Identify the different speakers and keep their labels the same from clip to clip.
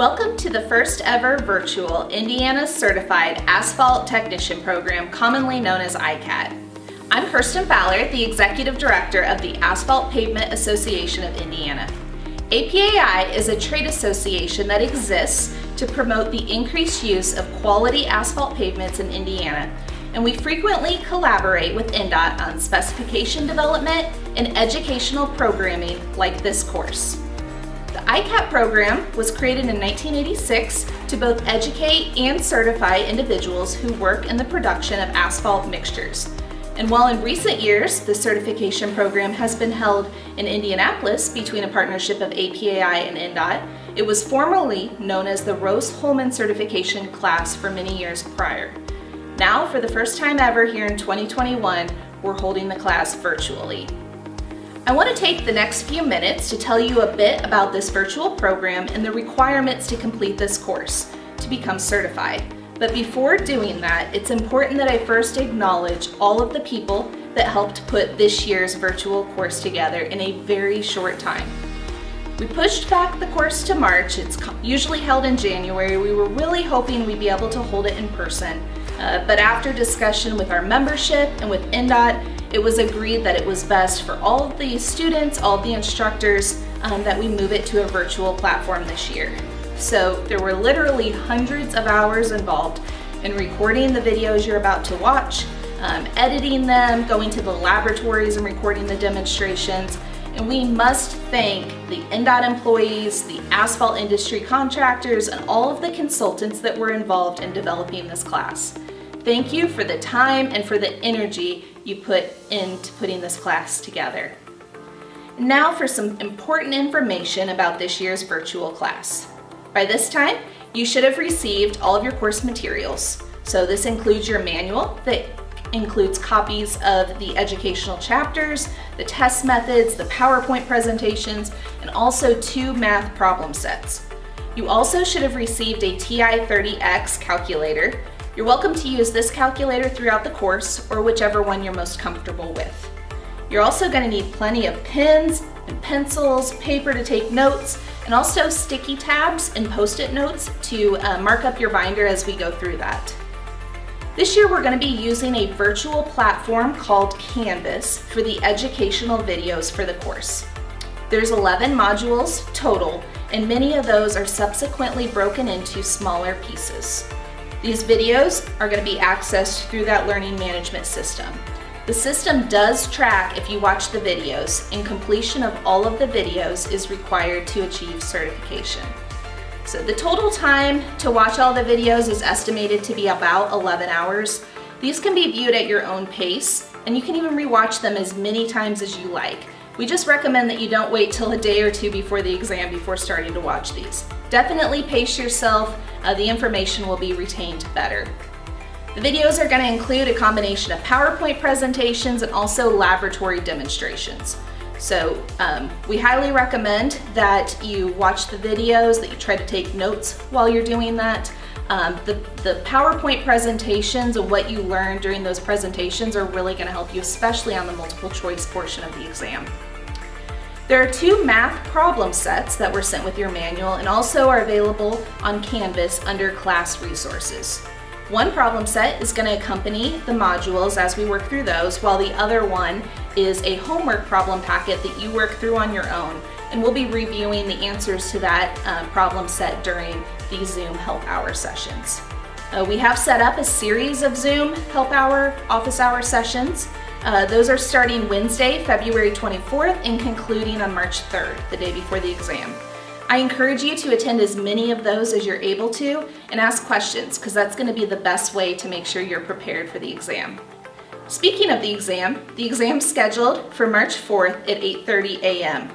Speaker 1: Welcome to the first ever virtual Indiana Certified Asphalt Technician Program, commonly known as ICAT. I'm Kirsten Fowler, the Executive Director of the Asphalt Pavement Association of Indiana. APAI is a trade association that exists to promote the increased use of quality asphalt pavements in Indiana, and we frequently collaborate with INDOT on specification development and educational programming like this course. The ICAT program was created in 1986 to both educate and certify individuals who work in the production of asphalt mixtures. And while in recent years the certification program has been held in Indianapolis between a partnership of APAI and INDOT, it was formerly known as the Rose-Hulman certification class for many years prior. Now, for the first time ever here in 2021, we're holding the class virtually. I want to take the next few minutes to tell you a bit about this virtual program and the requirements to complete this course to become certified. But before doing that, it's important that I first acknowledge all of the people that helped put this year's virtual course together in a very short time. We pushed back the course to March. It's usually held in January. We were really hoping we'd be able to hold it in person, but after discussion with our membership and with INDOT, it was agreed that it was best for all of the students, all of the instructors, that we move it to a virtual platform this year. So there were literally hundreds of hours involved in recording the videos you're about to watch, editing them, going to the laboratories and recording the demonstrations. And we must thank the INDOT employees, the asphalt industry contractors, and all of the consultants that were involved in developing this class. Thank you for the time and for the energy you put into putting this class together. Now for some important information about this year's virtual class. By this time, you should have received all of your course materials. So this includes your manual that includes copies of the educational chapters, the test methods, the PowerPoint presentations, and also 2 math problem sets. You also should have received a TI-30X calculator. You're welcome to use this calculator throughout the course or whichever one you're most comfortable with. You're also going to need plenty of pens and pencils, paper to take notes, and also sticky tabs and post-it notes to mark up your binder as we go through that. This year we're going to be using a virtual platform called Canvas for the educational videos for the course. There's 11 modules total, and many of those are subsequently broken into smaller pieces. These videos are going to be accessed through that learning management system. The system does track if you watch the videos, and completion of all of the videos is required to achieve certification. So the total time to watch all the videos is estimated to be about 11 hours. These can be viewed at your own pace, and you can even rewatch them as many times as you like. We just recommend that you don't wait till a day or two before the exam before starting to watch these. Definitely pace yourself. The information will be retained better. The videos are going to include a combination of PowerPoint presentations and also laboratory demonstrations. So we highly recommend that you watch the videos, that you try to take notes while you're doing that. The PowerPoint presentations and what you learn during those presentations are really going to help you, especially on the multiple choice portion of the exam. There are 2 math problem sets that were sent with your manual and also are available on Canvas under class resources. One problem set is going to accompany the modules as we work through those, while the other one is a homework problem packet that you work through on your own, and we'll be reviewing the answers to that problem set during the Zoom Help Hour sessions. We have set up a series of Zoom Help Hour office hour sessions. Those are starting Wednesday, February 24th and concluding on March 3rd, the day before the exam. I encourage you to attend as many of those as you're able to and ask questions, because that's going to be the best way to make sure you're prepared for the exam. Speaking of the exam's scheduled for March 4th at 8:30 a.m.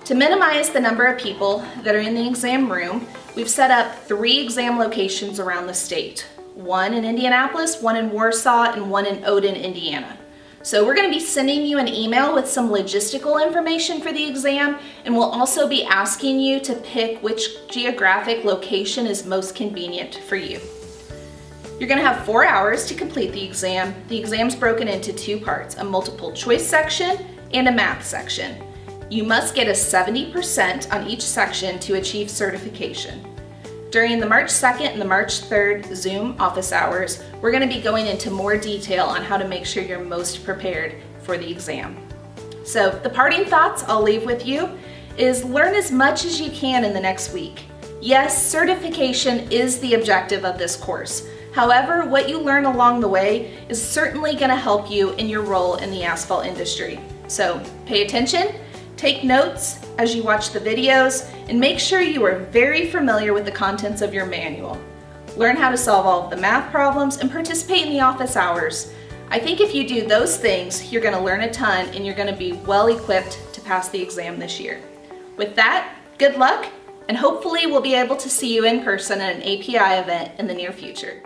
Speaker 1: To minimize the number of people that are in the exam room, we've set up 3 exam locations around the state. 1 in Indianapolis, 1 in Warsaw, and 1 in Odin, Indiana. So we're going to be sending you an email with some logistical information for the exam, and we'll also be asking you to pick which geographic location is most convenient for you. You're going to have 4 hours to complete the exam. The exam's broken into 2 parts, a multiple choice section and a math section. You must get a 70% on each section to achieve certification. During the March 2nd and the March 3rd Zoom office hours, we're going to be going into more detail on how to make sure you're most prepared for the exam. So the parting thoughts I'll leave with you is learn as much as you can in the next week. Yes, certification is the objective of this course. However, what you learn along the way is certainly going to help you in your role in the asphalt industry. So pay attention, take notes as you watch the videos, and make sure you are very familiar with the contents of your manual. Learn how to solve all of the math problems and participate in the office hours. I think if you do those things, you're going to learn a ton and you're going to be well equipped to pass the exam this year. With that, good luck, and hopefully we'll be able to see you in person at an API event in the near future.